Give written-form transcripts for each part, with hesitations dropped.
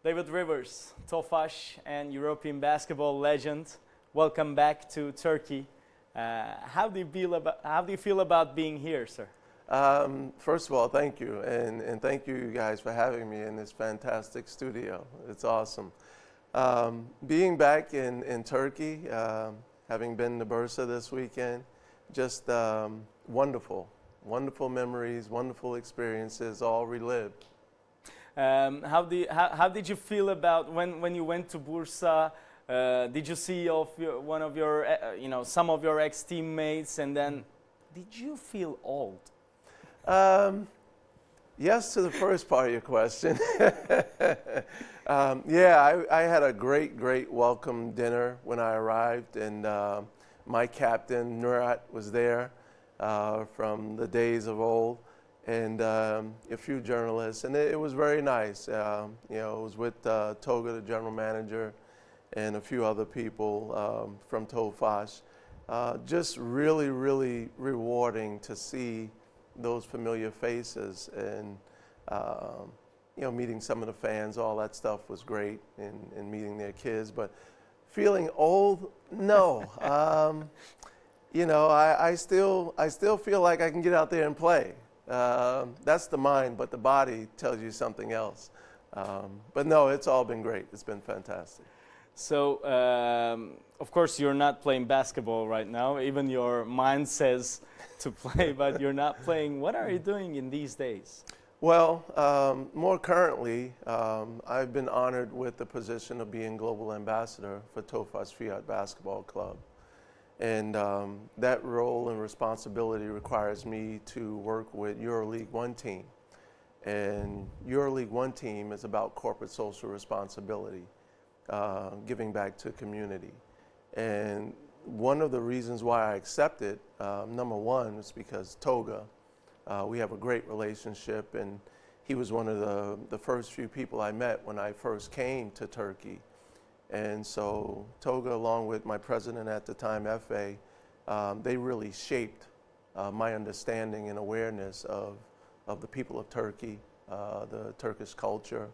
David Rivers, Tofaş and European basketball legend. Welcome back to Turkey. How do you feel about being here, sir? First of all, thank you, and thank you guys for having me in this fantastic studio. It's awesome. Being back in Turkey, having been to Bursa this weekend, just wonderful. Wonderful memories, wonderful experiences, all relived. How did you feel about when you went to Bursa? Did you see one of your some of your ex-teammates, and then did you feel old? Yes to the first part of your question. Yeah, I had a great welcome dinner when I arrived, and my captain Nurat was there from the days of old, and a few journalists, and it was very nice. It was with Toga, the general manager, and a few other people from Tofaş. Just really rewarding to see those familiar faces, and meeting some of the fans. All that stuff was great, and meeting their kids. But feeling old, no. I still feel like I can get out there and play. That's the mind, but the body tells you something else. But no, it's all been great. It's been fantastic. So, of course, you're not playing basketball right now. Even your mind says to play, but you're not playing. What are you doing in these days? Well, more currently, I've been honored with the position of being global ambassador for Tofaş Fiat Basketball Club. And that role and responsibility requires me to work with Euroleague OneTeam. And Euroleague OneTeam is about corporate social responsibility, giving back to community. And one of the reasons why I accepted, number one, is because Toga, we have a great relationship, and he was one of the first few people I met when I first came to Turkey. And so Toga, along with my president at the time, FA, they really shaped my understanding and awareness of the people of Turkey, the Turkish culture.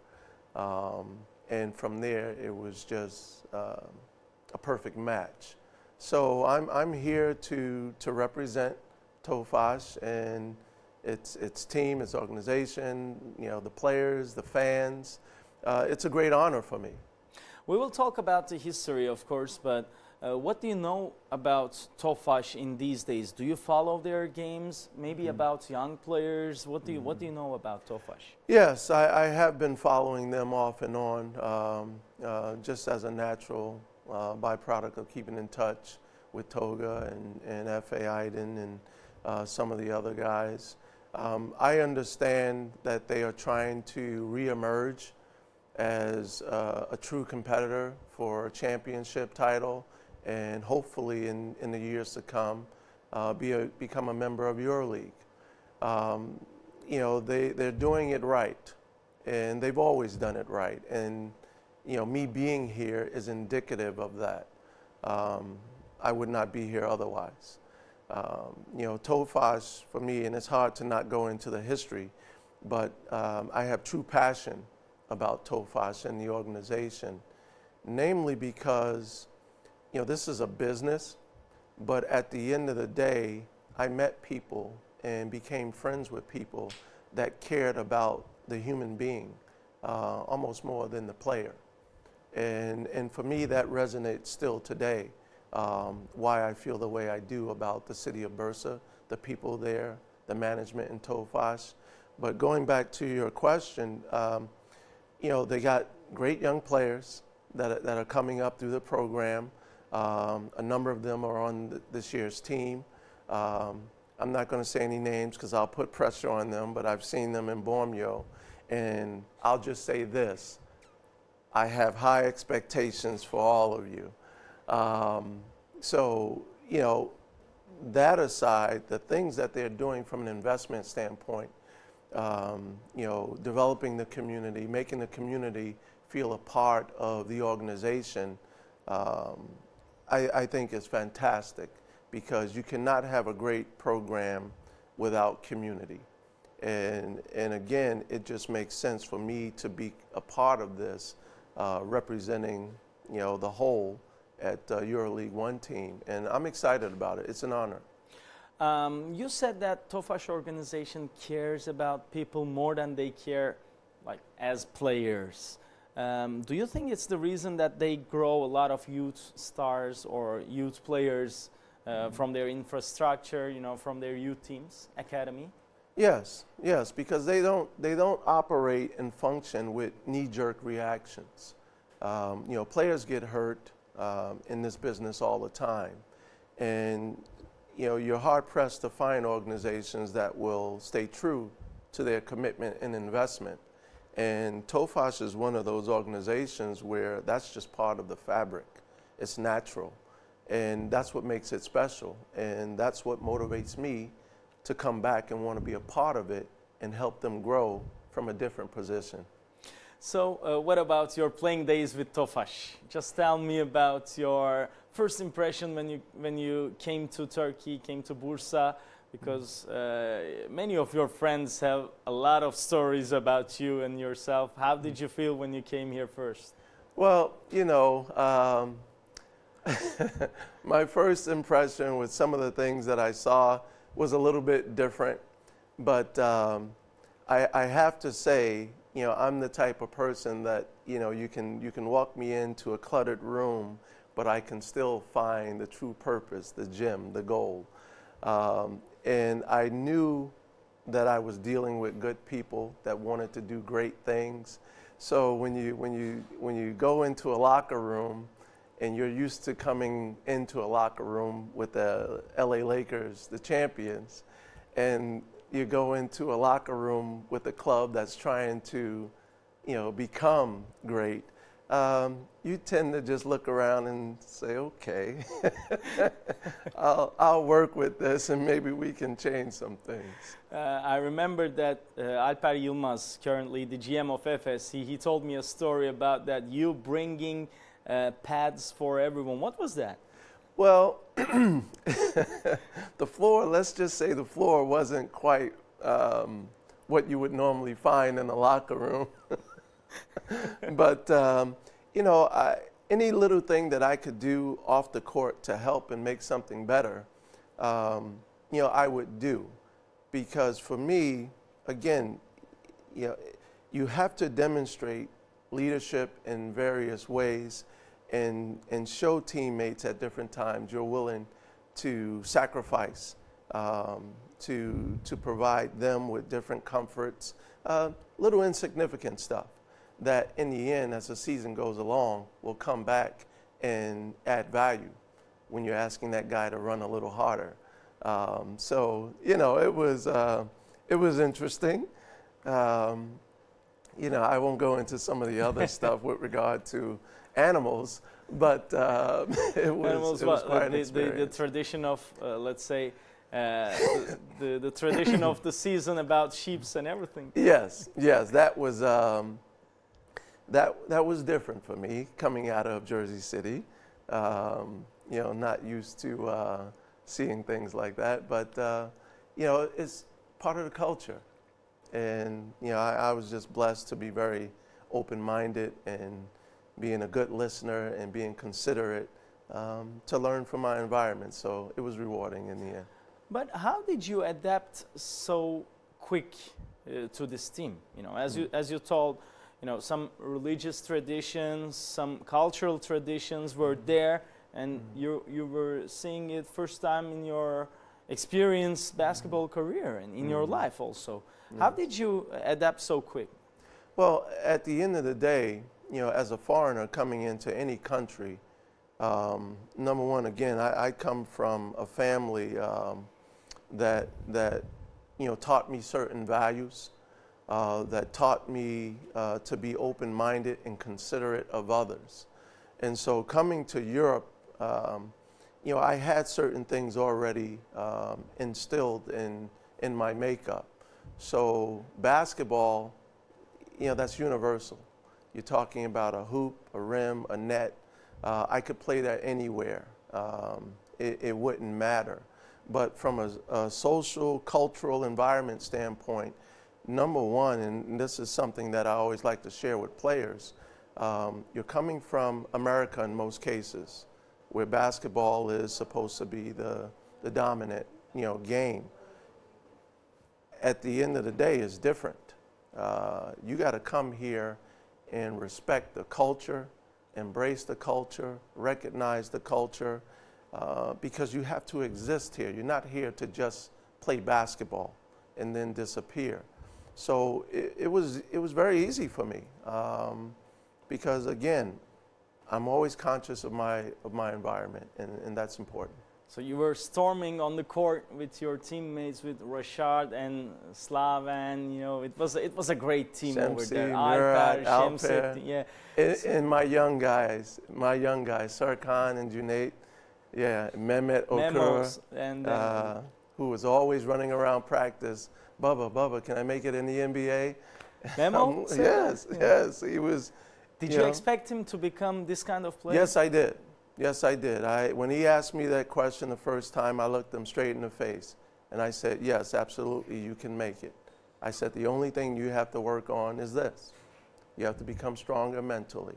And from there, it was just a perfect match. So I'm here to represent Tofaş and its team, its organization, the players, the fans. It's a great honor for me. We will talk about the history, of course, but what do you know about Tofaş in these days? Do you follow their games? Maybe about young players? What do you know about Tofaş? Yes, I have been following them off and on, just as a natural byproduct of keeping in touch with Toga and F.A. Aydın and some of the other guys. I understand that they are trying to reemerge as a true competitor for a championship title, and hopefully in the years to come become a member of Euroleague. They're doing it right, and they've always done it right, and me being here is indicative of that. I would not be here otherwise. Tofaş, for me, and it's hard to not go into the history, but I have true passion about Tofaş and the organization, namely because this is a business, but at the end of the day, I met people and became friends with people that cared about the human being almost more than the player. And for me, that resonates still today, why I feel the way I do about the city of Bursa, the people there, the management in Tofaş. But going back to your question, they got great young players that are coming up through the program. A number of them are on this year's team. I'm not going to say any names because I'll put pressure on them, but I've seen them in Bormio. And I'll just say this: I have high expectations for all of you. That aside, the things that they're doing from an investment standpoint, developing the community, making the community feel a part of the organization, I think is fantastic, because you cannot have a great program without community. And again, it just makes sense for me to be a part of this, representing, you know, the whole at Euroleague OneTeam, and I'm excited about it. It's an honor. You said that Tofaş organization cares about people more than they care, like, as players. Do you think it's the reason that they grow a lot of youth stars or youth players from their infrastructure, you know, from their youth teams, academy? Yes, yes, because they don't operate and function with knee-jerk reactions. You know, players get hurt in this business all the time, and you know, you're hard-pressed to find organizations that will stay true to their commitment and investment. And Tofaş is one of those organizations where that's just part of the fabric. It's natural, and that's what makes it special, and that's what motivates me to come back and want to be a part of it and help them grow from a different position. So what about your playing days with Tofaş? Just tell me about your first impression when you came to Turkey, came to Bursa, because many of your friends have a lot of stories about you and yourself. How did you feel when you came here first? Well, you know, my first impression with some of the things that I saw was a little bit different, but I have to say, you know, I'm the type of person that, you know, you can walk me into a cluttered room, but I can still find the true purpose, the gem, the gold. And I knew that I was dealing with good people that wanted to do great things. So when you go into a locker room and you're used to coming into a locker room with the LA Lakers, the champions, and you go into a locker room with a club that's trying to, you know, become great, you tend to just look around and say, okay, I'll work with this and maybe we can change some things. I remember that Alper Yılmaz, currently the GM of Efes, he told me a story about that, you bringing pads for everyone. What was that? Well, the floor, let's just say the floor wasn't quite what you would normally find in a locker room. But, you know, any little thing that I could do off the court to help and make something better, you know, I would do. Because for me, again, you know, you have to demonstrate leadership in various ways and show teammates at different times you're willing to sacrifice to provide them with different comforts, little insignificant stuff that in the end, as the season goes along, will come back and add value when you're asking that guy to run a little harder. So, you know, it was interesting. You know, I won't go into some of the other stuff with regard to animals, but it was quite an experience. The tradition of, let's say, the tradition of the season about sheeps and everything. Yes, yes, that was that was different for me coming out of Jersey City. You know, not used to seeing things like that, but you know, it's part of the culture. And you know, I was just blessed to be very open-minded and being a good listener and being considerate to learn from my environment. So it was rewarding in the end. But how did you adapt so quick to this team? You know, as you told, you know, some religious traditions, some cultural traditions were there, and you were seeing it first time in your experienced basketball career and in your life also. How did you adapt so quick? Well, at the end of the day, you know, as a foreigner coming into any country, number one, again, I come from a family that you know, taught me certain values, that taught me to be open-minded and considerate of others. And so coming to Europe, you know, I had certain things already instilled in my makeup. So basketball, you know, that's universal. You're talking about a hoop, a rim, a net. I could play that anywhere. It wouldn't matter. But from a social, cultural environment standpoint, number one, and this is something that I always like to share with players, you're coming from America in most cases, where basketball is supposed to be the dominant, game. At the end of the day, it's different. You got to come here and respect the culture, embrace the culture, recognize the culture, because you have to exist here. You're not here to just play basketball and then disappear. So it was very easy for me, because again, I'm always conscious of my environment, and that's important. So you were storming on the court with your teammates, with Rashad and Slaven. It was a great team over there. Murat, Alper, yeah. And my young guys, Serkan and Junaid, yeah, Mehmet Okur, and who was always running around practice. Bubba, can I make it in the NBA? Memo? Yes, he was. Did you expect him to become this kind of player? Yes, I did. Yes, I did. When he asked me that question the first time, I looked him straight in the face, and I said, yes, absolutely, you can make it. I said, the only thing you have to work on is this. You have to become stronger mentally.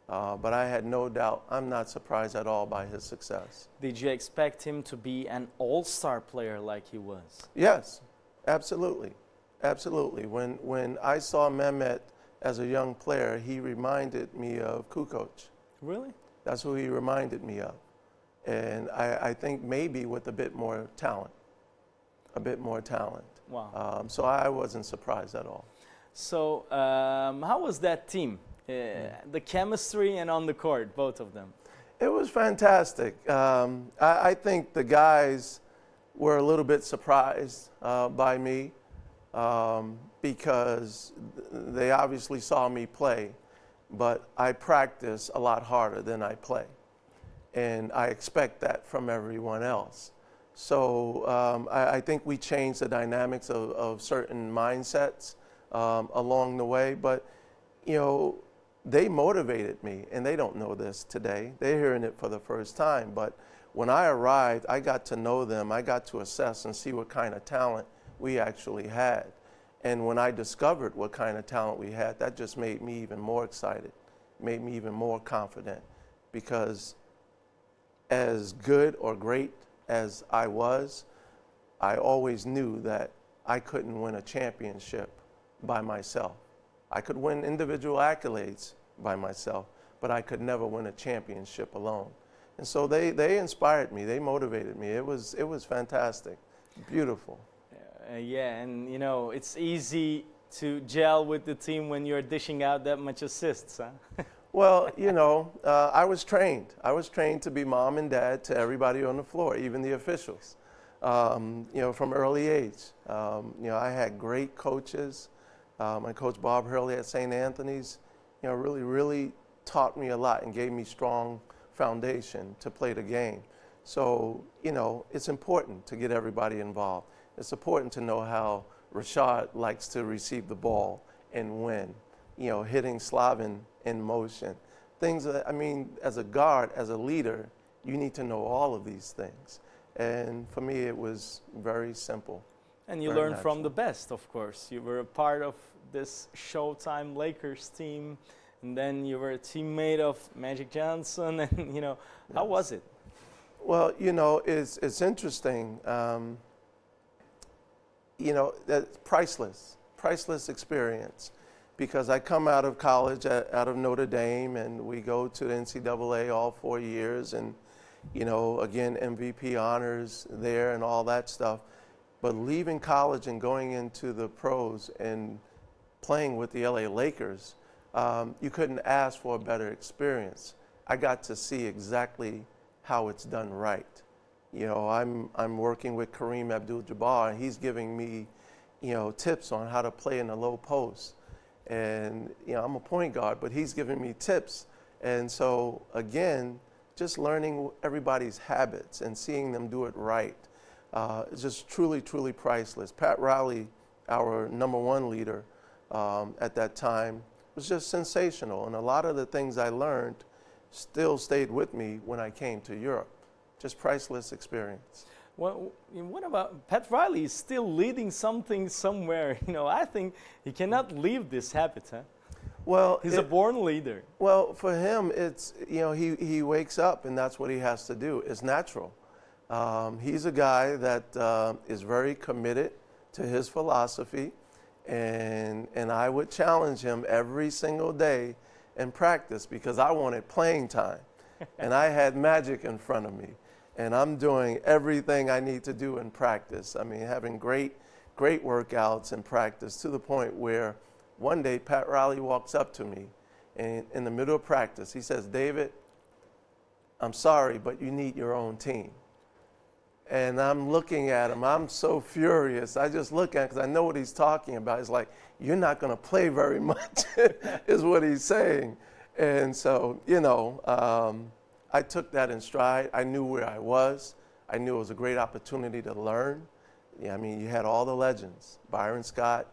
But I had no doubt. I'm not surprised at all by his success. Did you expect him to be an all-star player like he was? Yes, absolutely. Absolutely. When I saw Mehmet as a young player, he reminded me of Kukoc. Really? That's who he reminded me of. And I think maybe with a bit more talent. Wow. So I wasn't surprised at all. So how was that team? The chemistry and on the court, both of them? It was fantastic. I think the guys were a little bit surprised by me because they obviously saw me play. But I practice a lot harder than I play. And I expect that from everyone else. So I think we changed the dynamics of certain mindsets along the way. But, they motivated me. And they don't know this today. They're hearing it for the first time. But when I arrived, I got to know them. I got to assess and see what kind of talent we actually had. And when I discovered what kind of talent we had, that just made me even more excited, made me even more confident. Because as good or great as I was, I always knew that I couldn't win a championship by myself. I could win individual accolades by myself, but I could never win a championship alone. And so they inspired me, they motivated me. It was fantastic, beautiful. Yeah, and it's easy to gel with the team when you're dishing out that much assists, huh? Well, I was trained. I was trained to be mom and dad to everybody on the floor, even the officials, from early age. I had great coaches. My coach Bob Hurley at St. Anthony's, really taught me a lot and gave me strong foundation to play the game. So, it's important to get everybody involved. It's important to know how Rashad likes to receive the ball and win, hitting Slaven in motion. Things that, as a guard, as a leader, you need to know all of these things. And for me, it was very simple. And you learned from the best, of course. You were a part of this Showtime Lakers team, and then you were a teammate of Magic Johnson, and, how was it? Well, it's interesting. That's priceless experience, because I come out of college, out of Notre Dame, and we go to the NCAA all 4 years, and, again, MVP honors there and all that stuff. But leaving college and going into the pros and playing with the LA Lakers, you couldn't ask for a better experience. I got to see exactly how it's done right. I'm working with Kareem Abdul-Jabbar, and he's giving me, tips on how to play in the low post. And, I'm a point guard, but he's giving me tips. And so, again, just learning everybody's habits and seeing them do it right is just truly, truly priceless. Pat Riley, our #1 leader at that time, was just sensational. And a lot of the things I learned still stayed with me when I came to Europe. Just priceless experience. Well, what about Pat Riley is still leading something somewhere? I think he cannot leave this habit, huh? Well, he's a born leader. Well, for him, it's, he wakes up and that's what he has to do. It's natural. He's a guy that is very committed to his philosophy, and I would challenge him every single day in practice because I wanted playing time, and I had magic in front of me, and I'm doing everything I need to do in practice. I mean, having great workouts in practice to the point where one day Pat Riley walks up to me and in the middle of practice, he says, "David, I'm sorry, but you need your own team." And I'm looking at him. I'm so furious. I just look at him because I know what he's talking about. He's like, "You're not going to play very much," is what he's saying. And so, I took that in stride. I knew where I was. I knew it was a great opportunity to learn. Yeah, I mean, you had all the legends, Byron Scott,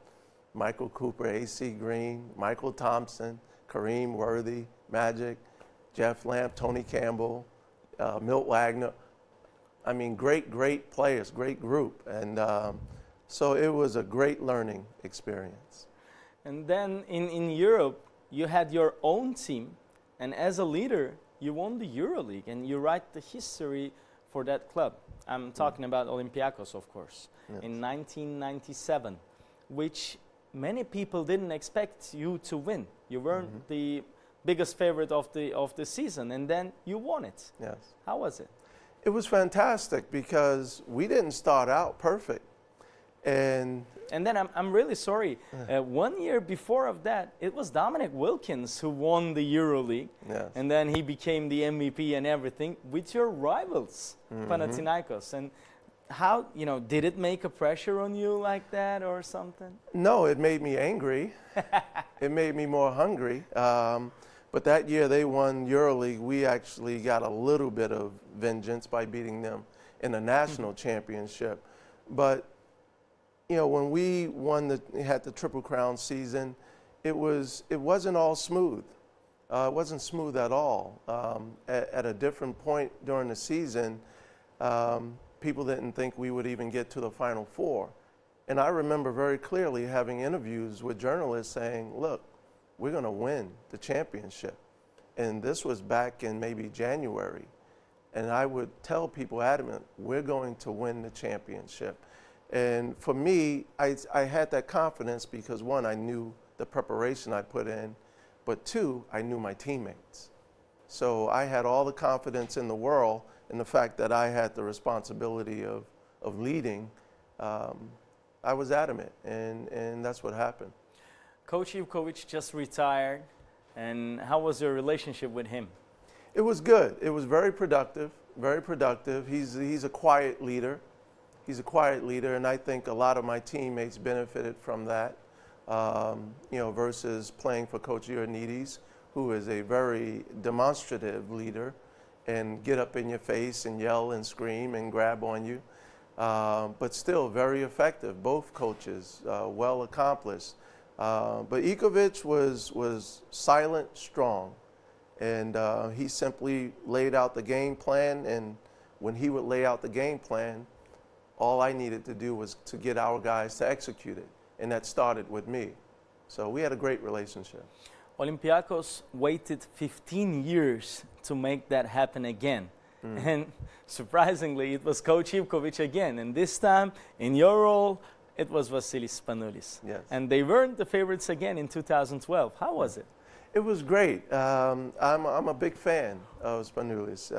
Michael Cooper, A.C. Green, Michael Thompson, Kareem Worthy, Magic, Jeff Lamp, Tony Campbell, Milt Wagner. I mean, great players, great group. And so it was a great learning experience. And then in Europe, you had your own team. And as a leader, you won the Euroleague and you write the history for that club. I'm talking about Olympiacos, of course, yes. In 1997, which many people didn't expect you to win. You weren't the biggest favorite of the season, and then you won it. Yes. How was it? It was fantastic because we didn't start out perfect. And then I'm really sorry. 1 year before of that, it was Dominic Wilkins who won the Euroleague. Yes. And then he became the MVP and everything with your rivals, Panathinaikos. And how, did it make a pressure on you like that or something? No, it made me angry. It made me more hungry. But that year they won Euroleague. We actually got a little bit of vengeance by beating them in the national championship. But when we had the Triple Crown season, it wasn't all smooth. It wasn't smooth at all. At a different point during the season, people didn't think we would even get to the Final Four. And I remember very clearly having interviews with journalists saying, "Look, we're going to win the championship." And this was back in maybe January. And I would tell people adamant, we're going to win the championship. And for me, I had that confidence because, one, I knew the preparation I put in, but two, I knew my teammates. So I had all the confidence in the world in the fact that I had the responsibility of leading. I was adamant, and that's what happened. Coach Ivkovic just retired, and how was your relationship with him? It was good. It was very productive, very productive. He's a quiet leader. He's a quiet leader, and I think a lot of my teammates benefited from that, versus playing for Coach Ioannidis, who is a very demonstrative leader and get up in your face and yell and scream and grab on you, but still very effective. Both coaches, well accomplished. But Ivkovic was silent, strong, and he simply laid out the game plan, and when he would lay out the game plan, all I needed to do was to get our guys to execute it, and that started with me. So we had a great relationship. Olympiacos waited 15 years to make that happen again. And surprisingly, it was Coach Ivkovic again, and this time, in your role, it was Vasilis Spanoulis. Yes. And they weren't the favorites again in 2012. How was it? It was great. I'm a big fan of Spanoulis.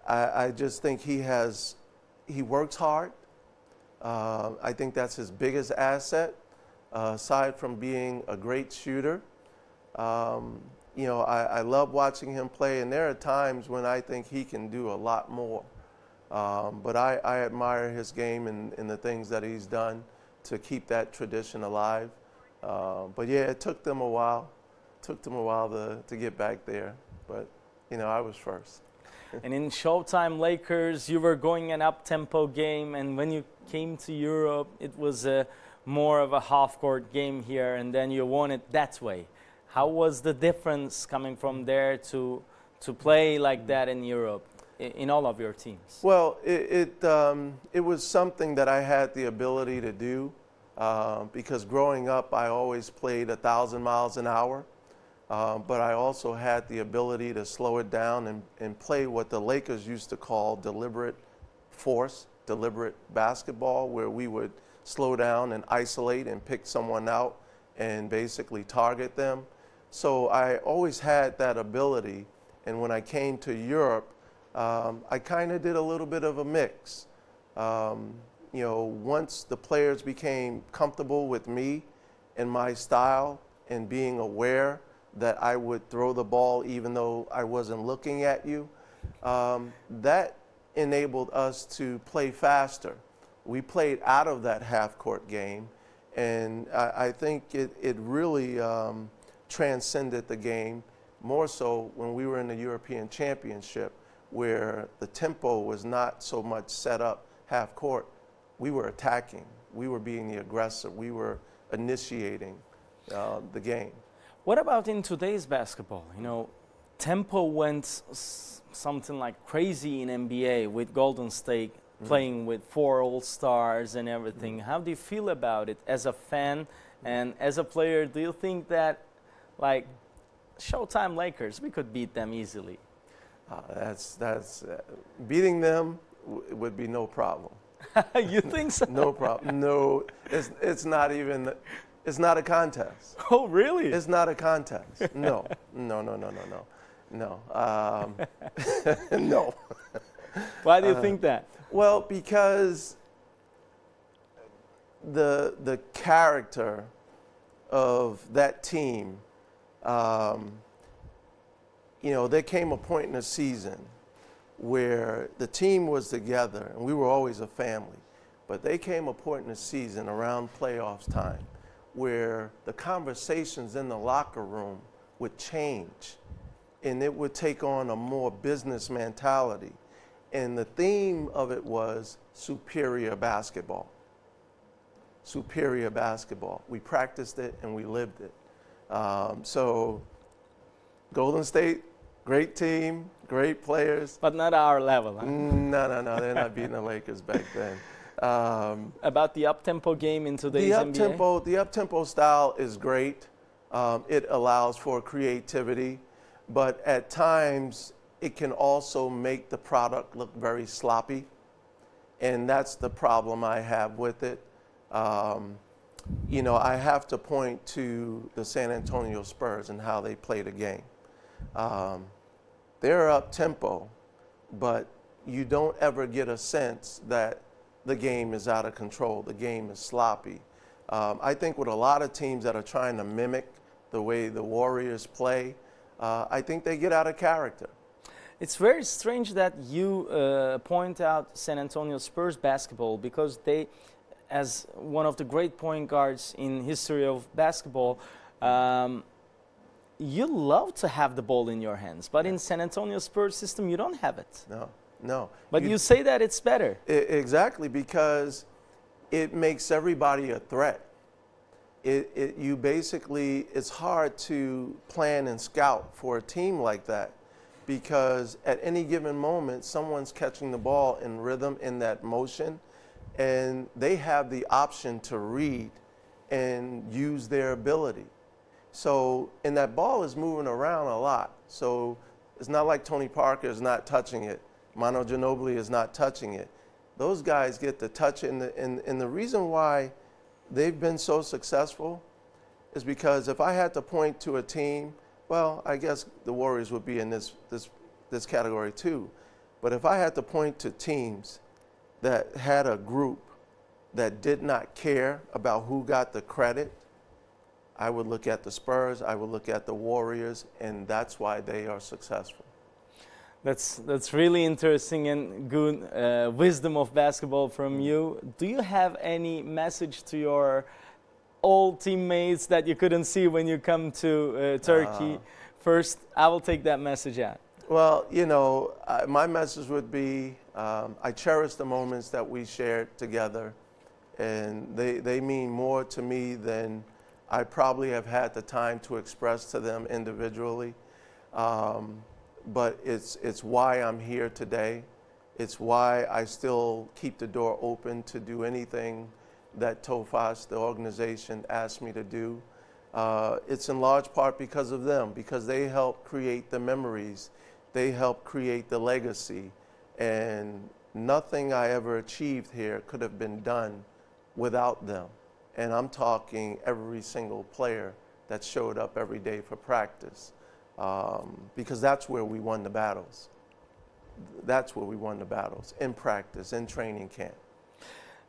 I just think he works hard. I think that's his biggest asset, aside from being a great shooter. I love watching him play, and there are times when I think he can do a lot more. But I admire his game and the things that he's done to keep that tradition alive. But yeah, it took them a while. To get back there. But, I was first. And in Showtime Lakers, you were going an up-tempo game, and when you came to Europe, it was more of a half-court game here, and then you won it that way. How was the difference coming from there to play like that in Europe? in all of your teams? Well, it was something that I had the ability to do because growing up, I always played 1,000 miles an hour. But I also had the ability to slow it down and play what the Lakers used to call deliberate force, deliberate basketball, where we would slow down and isolate and pick someone out and basically target them. So I always had that ability. And when I came to Europe, I kind of did a little bit of a mix. You know, once the players became comfortable with me and my style and being aware that I would throw the ball even though I wasn't looking at you, that enabled us to play faster. We played out of that half-court game, and I think it really transcended the game, more so when we were in the European Championship, where the tempo was not so much set up half-court. We were attacking. We were being the aggressor. We were initiating the game. What about in today's basketball? You know, tempo went something like crazy in NBA with Golden State playing with 4 All-Stars and everything. How do you feel about it as a fan and as a player? Do you think that, like, Showtime Lakers, we could beat them easily? Beating them would be no problem. You think so? No problem. No, it's not even. It's not a contest. Oh, really? It's not a contest. No, no, no, no, no, no, no. No. Why do you think that? Well, because the character of that team, you know, there came a point in the season where the team was together, and we were always a family, but there came a point in the season around playoffs time where the conversations in the locker room would change, and it would take on a more business mentality. And the theme of it was superior basketball. Superior basketball. We practiced it and we lived it. So Golden State, great team, great players. But not our level, huh? No, no, no. They're not beating the Lakers back then. About the up-tempo game in today's NBA? The up-tempo style is great. It allows for creativity, but at times it can also make the product look very sloppy, and that's the problem I have with it. You know, I have to point to the San Antonio Spurs and how they play the game. They're up-tempo, but you don't ever get a sense that the game is out of control, the game is sloppy. I think with a lot of teams that are trying to mimic the way the Warriors play, I think they get out of character. It's very strange that you point out San Antonio Spurs basketball, because they, as one of the great point guards in history of basketball, you love to have the ball in your hands, but in San Antonio Spurs system, you don't have it. No, no. But you say that it's better. Exactly, because it makes everybody a threat. You basically, it's hard to plan and scout for a team like that, because at any given moment, someone's catching the ball in rhythm, in that motion, and they have the option to read and use their ability. So, and that ball is moving around a lot. So it's not like Tony Parker is not touching it. Manu Ginobili is not touching it. Those guys get to touch it, and the reason why they've been so successful is because if I had to point to a team, well, I guess the Warriors would be in this category too. But if I had to point to teams that had a group that did not care about who got the credit, I would look at the Spurs, I would look at the Warriors, and that's why they are successful. That's really interesting and good wisdom of basketball from you. Do you have any message to your old teammates that you couldn't see when you come to Turkey? First, I will take that message out. Well, you know, my message would be, I cherish the moments that we shared together, and they mean more to me than I probably have had the time to express to them individually. but it's why I'm here today. It's why I still keep the door open to do anything that TOFAS, the organization, asked me to do. It's in large part because of them, because they help create the memories, they help create the legacy, and nothing I ever achieved here could have been done without them. And I'm talking every single player that showed up every day for practice, because that's where we won the battles. That's where we won the battles, in practice, in training camp.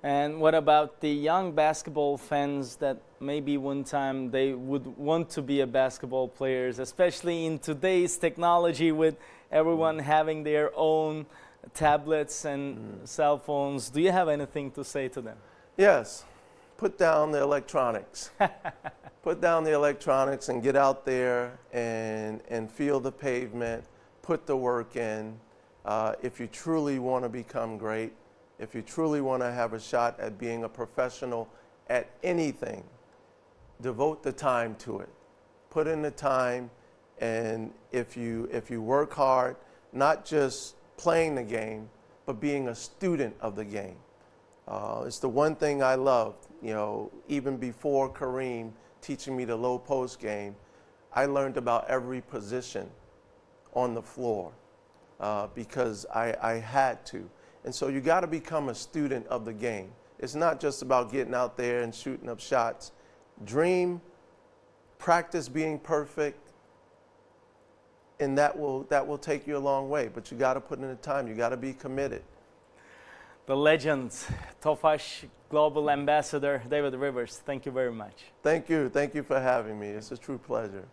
And what about the young basketball fans that maybe one time they would want to be a basketball players, especially in today's technology with everyone having their own tablets and cell phones? Do you have anything to say to them? Yes. Put down the electronics. Put down the electronics and get out there and feel the pavement, put the work in. If you truly want to become great, if you truly want to have a shot at being a professional at anything, devote the time to it. Put in the time, and if you work hard, not just playing the game, but being a student of the game. It's the one thing I loved, you know, even before Kareem teaching me the low post game, I learned about every position on the floor because I had to. And so you got to become a student of the game. It's not just about getting out there and shooting up shots. Dream, practice being perfect, and that will take you a long way. But you got to put in the time. You got to be committed. The legend, TOFAS Global Ambassador, David Rivers, thank you very much. Thank you. Thank you for having me. It's a true pleasure.